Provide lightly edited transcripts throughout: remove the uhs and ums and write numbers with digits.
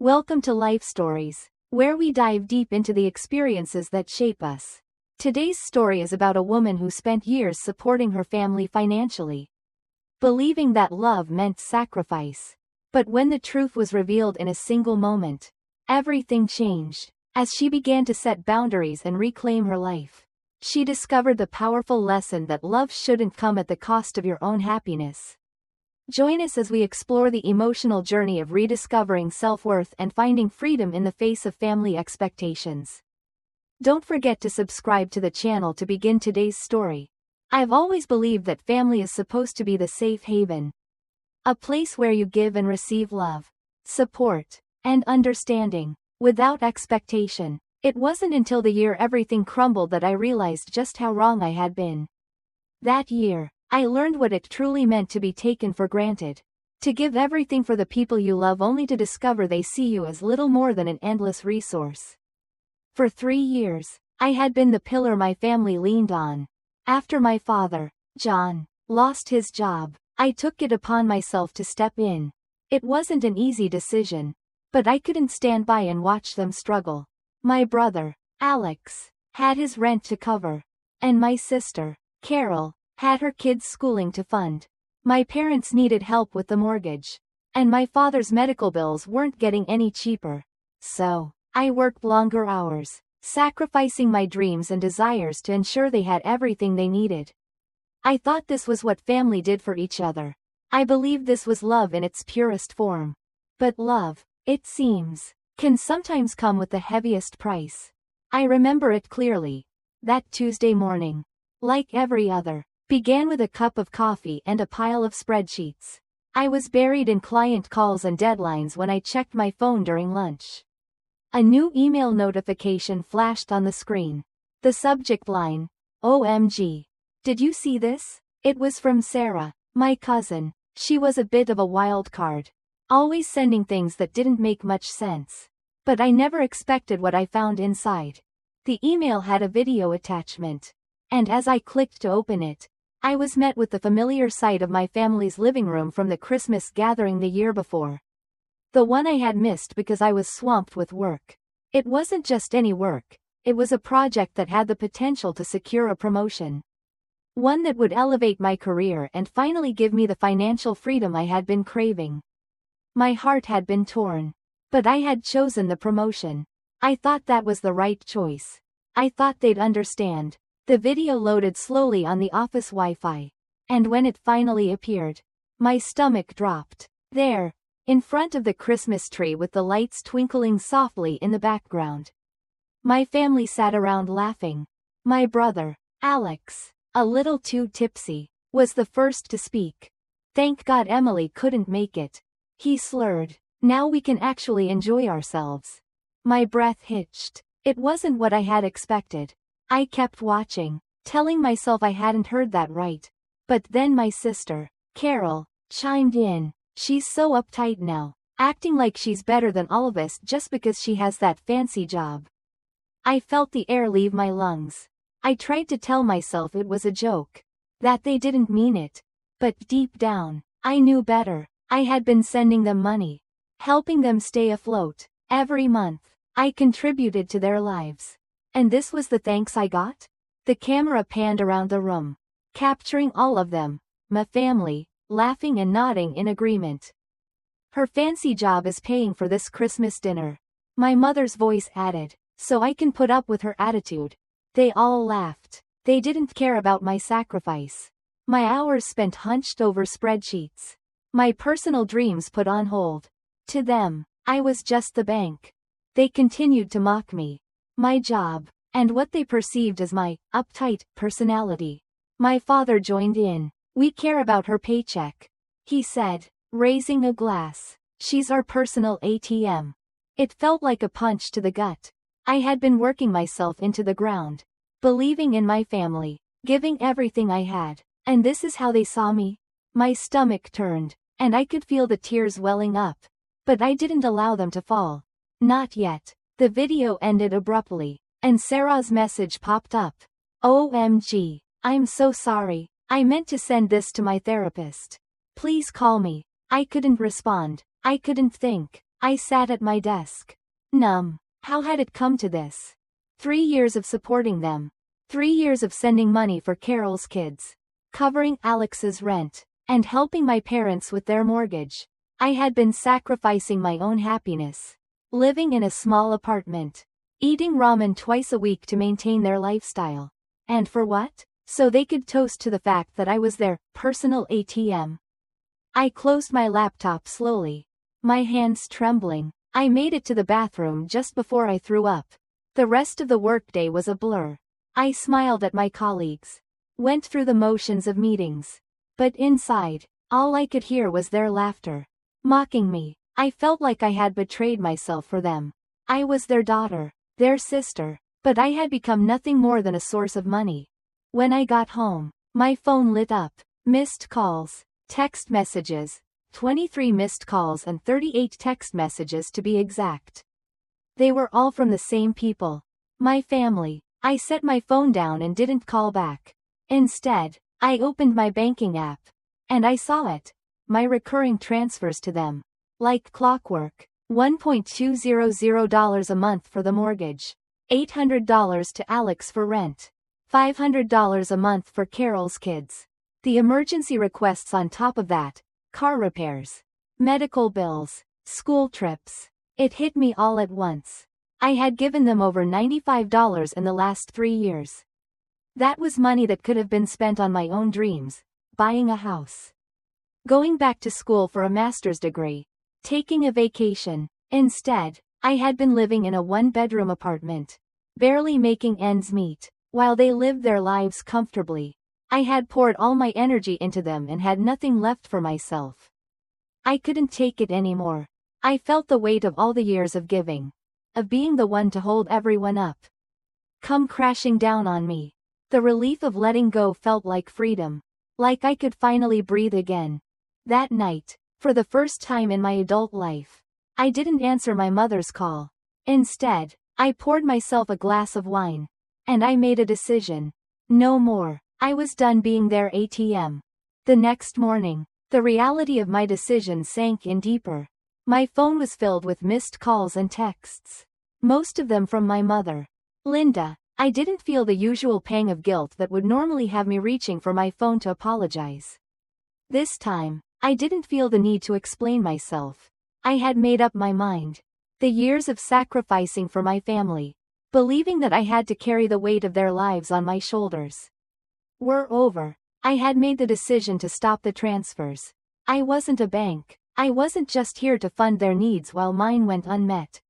Welcome to Life Stories, where we dive deep into the experiences that shape us. Today's story is about a woman who spent years supporting her family financially, believing that love meant sacrifice. But when the truth was revealed in a single moment, everything changed. As she began to set boundaries and reclaim her life, she discovered the powerful lesson that love shouldn't come at the cost of your own happiness. Join us as we explore the emotional journey of rediscovering self-worth and finding freedom in the face of family expectations. Don't forget to subscribe to the channel to begin today's story. I've always believed that family is supposed to be the safe haven, a place where you give and receive love, support, and understanding, without expectation. It wasn't until the year everything crumbled that I realized just how wrong I had been. That year, I learned what it truly meant to be taken for granted. To give everything for the people you love only to discover they see you as little more than an endless resource. For 3 years, I had been the pillar my family leaned on. After my father, John, lost his job, I took it upon myself to step in. It wasn't an easy decision, but I couldn't stand by and watch them struggle. My brother, Alex, had his rent to cover, and my sister, Carol, had her kids' schooling to fund. My parents needed help with the mortgage, and my father's medical bills weren't getting any cheaper. So, I worked longer hours, sacrificing my dreams and desires to ensure they had everything they needed. I thought this was what family did for each other. I believed this was love in its purest form. But love, it seems, can sometimes come with the heaviest price. I remember it clearly. That Tuesday morning, like every other, began with a cup of coffee and a pile of spreadsheets. I was buried in client calls and deadlines when I checked my phone during lunch. A new email notification flashed on the screen. The subject line, OMG. Did you see this? It was from Sarah, my cousin. She was a bit of a wild card, always sending things that didn't make much sense. But I never expected what I found inside. The email had a video attachment, and as I clicked to open it, I was met with the familiar sight of my family's living room from the Christmas gathering the year before. The one I had missed because I was swamped with work. It wasn't just any work, it was a project that had the potential to secure a promotion. One that would elevate my career and finally give me the financial freedom I had been craving. My heart had been torn. But I had chosen the promotion. I thought that was the right choice. I thought they'd understand. The video loaded slowly on the office Wi-Fi. And when it finally appeared, my stomach dropped. There, in front of the Christmas tree with the lights twinkling softly in the background, my family sat around laughing. My brother, Alex, a little too tipsy, was the first to speak. Thank God Emily couldn't make it. He slurred. Now we can actually enjoy ourselves. My breath hitched. It wasn't what I had expected. I kept watching, telling myself I hadn't heard that right. But then my sister, Carol, chimed in. She's so uptight now, acting like she's better than all of us just because she has that fancy job. I felt the air leave my lungs. I tried to tell myself it was a joke, that they didn't mean it. But deep down, I knew better. I had been sending them money, helping them stay afloat. Every month, I contributed to their lives. And this was the thanks I got? The camera panned around the room, capturing all of them, my family, laughing and nodding in agreement. Her fancy job is paying for this Christmas dinner. My mother's voice added, so I can put up with her attitude. They all laughed. They didn't care about my sacrifice. My hours spent hunched over spreadsheets. My personal dreams put on hold. To them, I was just the bank. They continued to mock me, my job, and what they perceived as my uptight personality. My father joined in. We care about her paycheck, he said, raising a glass. She's our personal ATM. It felt like a punch to the gut. I had been working myself into the ground, believing in my family, giving everything I had, and this is how they saw me? My stomach turned, and I could feel the tears welling up. But I didn't allow them to fall. Not yet. The video ended abruptly, and Sarah's message popped up. OMG, I'm so sorry. I meant to send this to my therapist. Please call me. I couldn't respond. I couldn't think. I sat at my desk. Numb. How had it come to this? 3 years of supporting them. 3 years of sending money for Carol's kids. Covering Alex's rent. And helping my parents with their mortgage. I had been sacrificing my own happiness. Living in a small apartment. Eating ramen twice a week to maintain their lifestyle. And for what? So they could toast to the fact that I was their personal ATM. I closed my laptop slowly. My hands trembling. I made it to the bathroom just before I threw up. The rest of the workday was a blur. I smiled at my colleagues. Went through the motions of meetings. But inside, all I could hear was their laughter. Mocking me. I felt like I had betrayed myself for them. I was their daughter, their sister, but I had become nothing more than a source of money. When I got home, my phone lit up. Missed calls, text messages, 23 missed calls and 38 text messages to be exact. They were all from the same people. My family. I set my phone down and didn't call back. Instead, I opened my banking app. And I saw it. My recurring transfers to them. Like clockwork. $1.200 a month for the mortgage. $800 to Alex for rent. $500 a month for Carol's kids. The emergency requests on top of that. Car repairs. Medical bills. School trips. It hit me all at once. I had given them over $95 in the last 3 years. That was money that could have been spent on my own dreams. Buying a house. Going back to school for a master's degree. Taking a vacation. Instead, I had been living in a one-bedroom apartment. Barely making ends meet. While they lived their lives comfortably. I had poured all my energy into them and had nothing left for myself. I couldn't take it anymore. I felt the weight of all the years of giving. Of being the one to hold everyone up. Come crashing down on me. The relief of letting go felt like freedom. Like I could finally breathe again. That night, for the first time in my adult life, I didn't answer my mother's call. Instead, I poured myself a glass of wine. And I made a decision. No more. I was done being their ATM. The next morning, the reality of my decision sank in deeper. My phone was filled with missed calls and texts. Most of them from my mother. Linda. I didn't feel the usual pang of guilt that would normally have me reaching for my phone to apologize. This time, I didn't feel the need to explain myself. I had made up my mind. The years of sacrificing for my family, believing that I had to carry the weight of their lives on my shoulders, were over. I had made the decision to stop the transfers. I wasn't a bank. I wasn't just here to fund their needs while mine went unmet.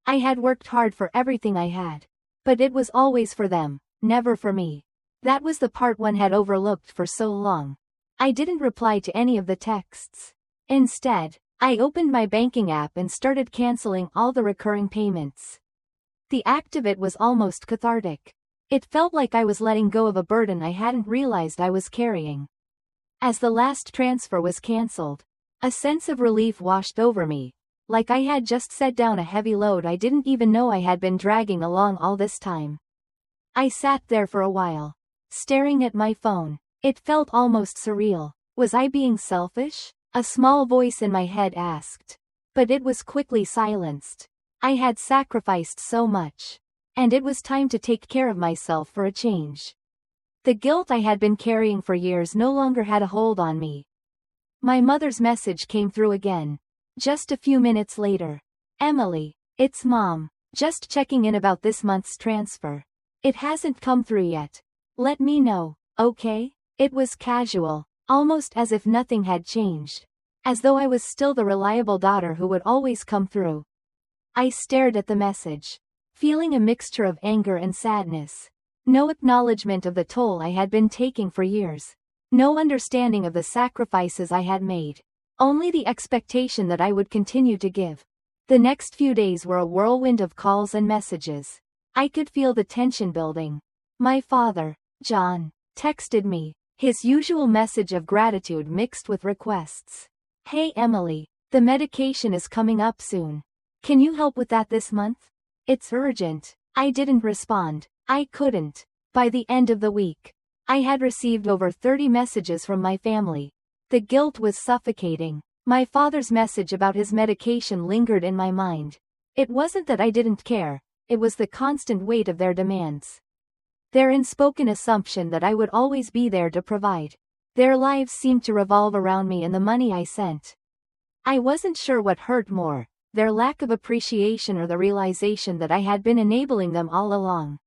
I had worked hard for everything I had. But it was always for them, never for me. That was the part one had overlooked for so long. I didn't reply to any of the texts. Instead, I opened my banking app and started canceling all the recurring payments. The act of it was almost cathartic. It felt like I was letting go of a burden I hadn't realized I was carrying. As the last transfer was canceled, a sense of relief washed over me, like I had just set down a heavy load I didn't even know I had been dragging along all this time. I sat there for a while, staring at my phone. It felt almost surreal. Was I being selfish? A small voice in my head asked. But it was quickly silenced. I had sacrificed so much. And it was time to take care of myself for a change. The guilt I had been carrying for years no longer had a hold on me. My mother's message came through again. Just a few minutes later. Emily, it's Mom. Just checking in about this month's transfer. It hasn't come through yet. Let me know, okay? It was casual, almost as if nothing had changed. As though I was still the reliable daughter who would always come through. I stared at the message, feeling a mixture of anger and sadness. No acknowledgement of the toll I had been taking for years. No understanding of the sacrifices I had made. Only the expectation that I would continue to give. The next few days were a whirlwind of calls and messages. I could feel the tension building. My father, John, texted me, his usual message of gratitude mixed with requests. Hey Emily, the medication is coming up soon. Can you help with that this month? It's urgent. I didn't respond. I couldn't. By the end of the week, I had received over 30 messages from my family. The guilt was suffocating. My father's message about his medication lingered in my mind. It wasn't that I didn't care, it was the constant weight of their demands. Their unspoken assumption that I would always be there to provide. Their lives seemed to revolve around me and the money I sent. I wasn't sure what hurt more, their lack of appreciation or the realization that I had been enabling them all along.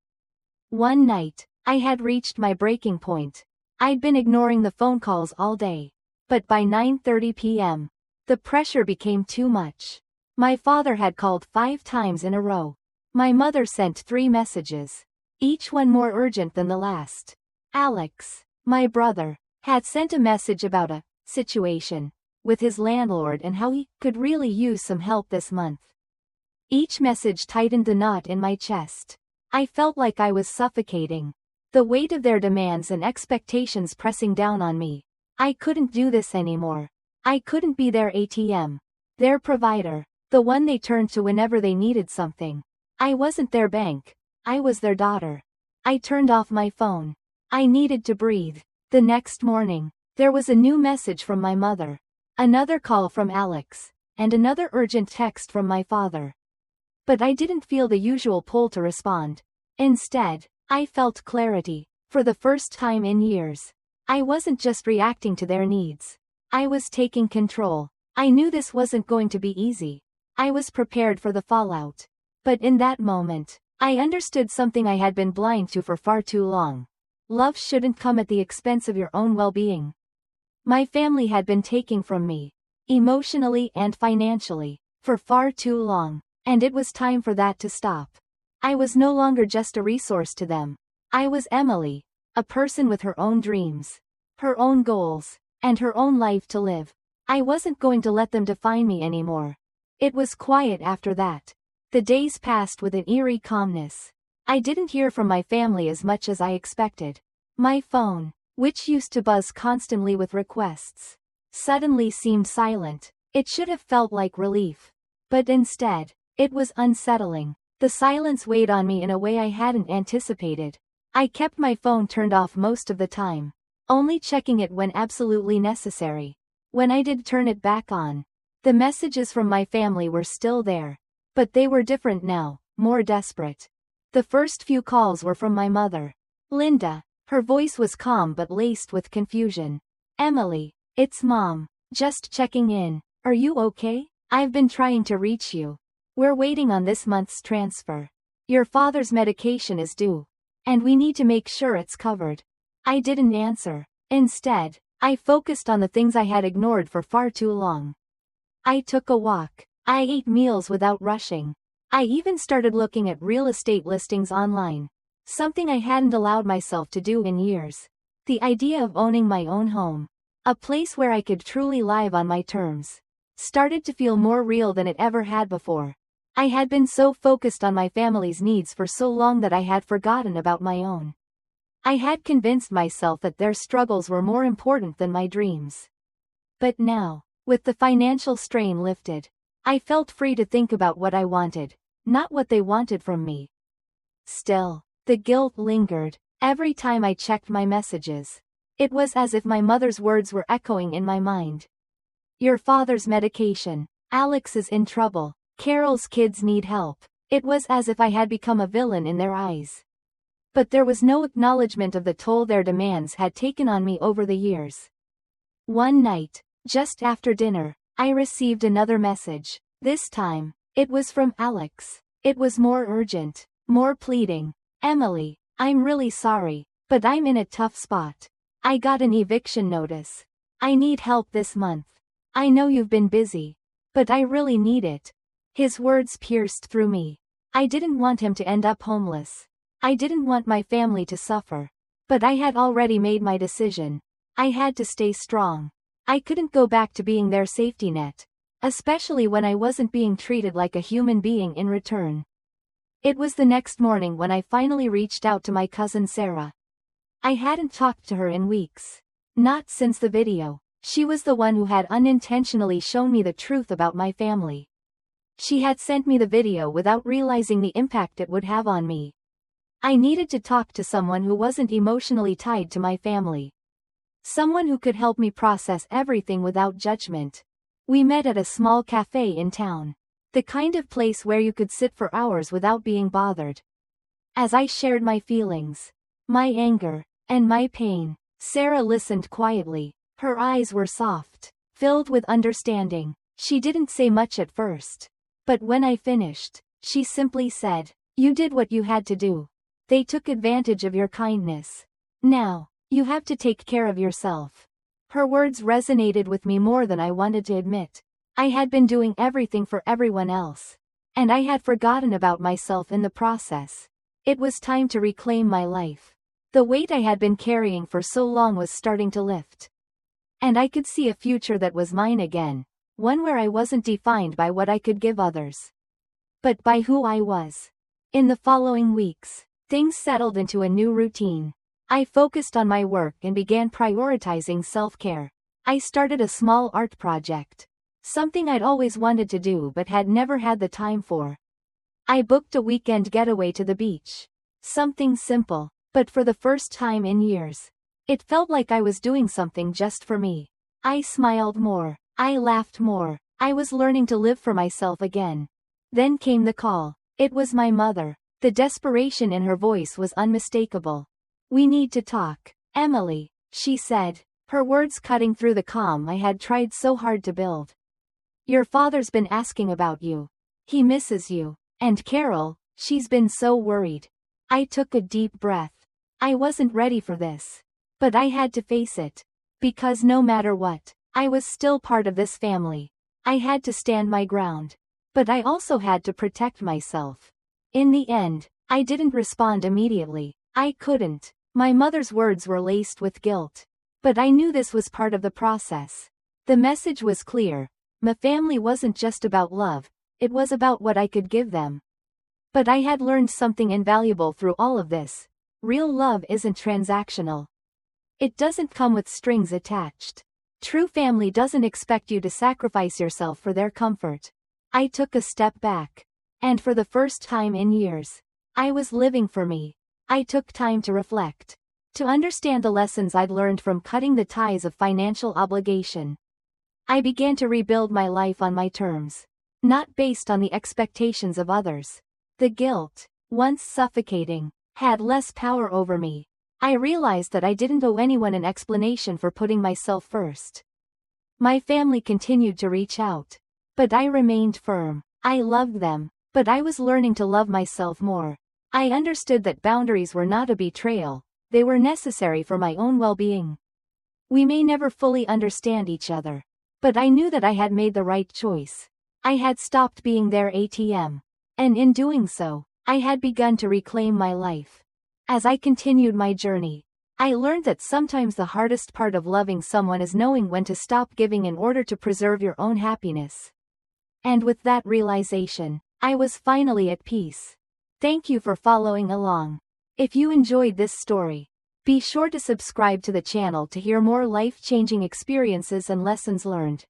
One night, I had reached my breaking point. I'd been ignoring the phone calls all day. But by 9:30 p.m., the pressure became too much. My father had called 5 times in a row. My mother sent 3 messages, each one more urgent than the last. Alex, my brother, had sent a message about a situation with his landlord and how he could really use some help this month. Each message tightened the knot in my chest. I felt like I was suffocating. The weight of their demands and expectations pressing down on me. I couldn't do this anymore. I couldn't be their ATM. Their provider. The one they turned to whenever they needed something. I wasn't their bank. I was their daughter. I turned off my phone. I needed to breathe. The next morning, there was a new message from my mother. Another call from Alex. And another urgent text from my father. But I didn't feel the usual pull to respond. Instead, I felt clarity. For the first time in years. I wasn't just reacting to their needs. I was taking control. I knew this wasn't going to be easy. I was prepared for the fallout. But in that moment, I understood something I had been blind to for far too long. Love shouldn't come at the expense of your own well-being. My family had been taking from me, emotionally and financially, for far too long, and it was time for that to stop. I was no longer just a resource to them. I was Emily, a person with her own dreams, her own goals, and her own life to live. I wasn't going to let them define me anymore. It was quiet after that. The days passed with an eerie calmness. I didn't hear from my family as much as I expected. My phone, which used to buzz constantly with requests, suddenly seemed silent. It should have felt like relief. But instead, it was unsettling. The silence weighed on me in a way I hadn't anticipated. I kept my phone turned off most of the time, only checking it when absolutely necessary. When I did turn it back on, the messages from my family were still there. But they were different now, more desperate. The first few calls were from my mother. Linda. Her voice was calm but laced with confusion. Emily. It's Mom. Just checking in. Are you okay? I've been trying to reach you. We're waiting on this month's transfer. Your father's medication is due. And we need to make sure it's covered. I didn't answer. Instead, I focused on the things I had ignored for far too long. I took a walk. I ate meals without rushing. I even started looking at real estate listings online. Something I hadn't allowed myself to do in years. The idea of owning my own home, a place where I could truly live on my terms, started to feel more real than it ever had before. I had been so focused on my family's needs for so long that I had forgotten about my own. I had convinced myself that their struggles were more important than my dreams. But now, with the financial strain lifted, I felt free to think about what I wanted, not what they wanted from me. Still, the guilt lingered. Every time I checked my messages, it was as if my mother's words were echoing in my mind. Your father's medication. Alex is in trouble. Carol's kids need help. It was as if I had become a villain in their eyes. But there was no acknowledgement of the toll their demands had taken on me over the years. One night, just after dinner, I received another message. This time, it was from Alex. It was more urgent, more pleading. Emily, I'm really sorry, but I'm in a tough spot. I got an eviction notice. I need help this month. I know you've been busy, but I really need it. His words pierced through me. I didn't want him to end up homeless. I didn't want my family to suffer. But I had already made my decision. I had to stay strong. I couldn't go back to being their safety net, especially when I wasn't being treated like a human being in return. It was the next morning when I finally reached out to my cousin Sarah. I hadn't talked to her in weeks. Not since the video. She was the one who had unintentionally shown me the truth about my family. She had sent me the video without realizing the impact it would have on me. I needed to talk to someone who wasn't emotionally tied to my family. Someone who could help me process everything without judgment. We met at a small cafe in town. The kind of place where you could sit for hours without being bothered. As I shared my feelings, my anger, and my pain, Sarah listened quietly. Her eyes were soft, filled with understanding. She didn't say much at first. But when I finished, she simply said, "You did what you had to do. They took advantage of your kindness. Now, you have to take care of yourself." Her words resonated with me more than I wanted to admit. I had been doing everything for everyone else. And I had forgotten about myself in the process. It was time to reclaim my life. The weight I had been carrying for so long was starting to lift. And I could see a future that was mine again, one where I wasn't defined by what I could give others, but by who I was. In the following weeks, things settled into a new routine. I focused on my work and began prioritizing self-care. I started a small art project, something I'd always wanted to do but had never had the time for. I booked a weekend getaway to the beach. Something simple, but for the first time in years, it felt like I was doing something just for me. I smiled more. I laughed more. I was learning to live for myself again. Then came the call. It was my mother. The desperation in her voice was unmistakable. "We need to talk, Emily," she said, her words cutting through the calm I had tried so hard to build. "Your father's been asking about you. He misses you. And Carol, she's been so worried." I took a deep breath. I wasn't ready for this. But I had to face it. Because no matter what, I was still part of this family. I had to stand my ground. But I also had to protect myself. In the end, I didn't respond immediately. I couldn't. My mother's words were laced with guilt. But I knew this was part of the process. The message was clear. My family wasn't just about love, it was about what I could give them. But I had learned something invaluable through all of this. Real love isn't transactional. It doesn't come with strings attached. True family doesn't expect you to sacrifice yourself for their comfort. I took a step back. And for the first time in years, I was living for me. I took time to reflect. To understand the lessons I'd learned from cutting the ties of financial obligation. I began to rebuild my life on my terms. Not based on the expectations of others. The guilt, once suffocating, had less power over me. I realized that I didn't owe anyone an explanation for putting myself first. My family continued to reach out. But I remained firm. I loved them, but I was learning to love myself more. I understood that boundaries were not a betrayal, they were necessary for my own well-being. We may never fully understand each other. But I knew that I had made the right choice. I had stopped being their ATM. And in doing so, I had begun to reclaim my life. As I continued my journey, I learned that sometimes the hardest part of loving someone is knowing when to stop giving in order to preserve your own happiness. And with that realization, I was finally at peace. Thank you for following along. If you enjoyed this story, be sure to subscribe to the channel to hear more life-changing experiences and lessons learned.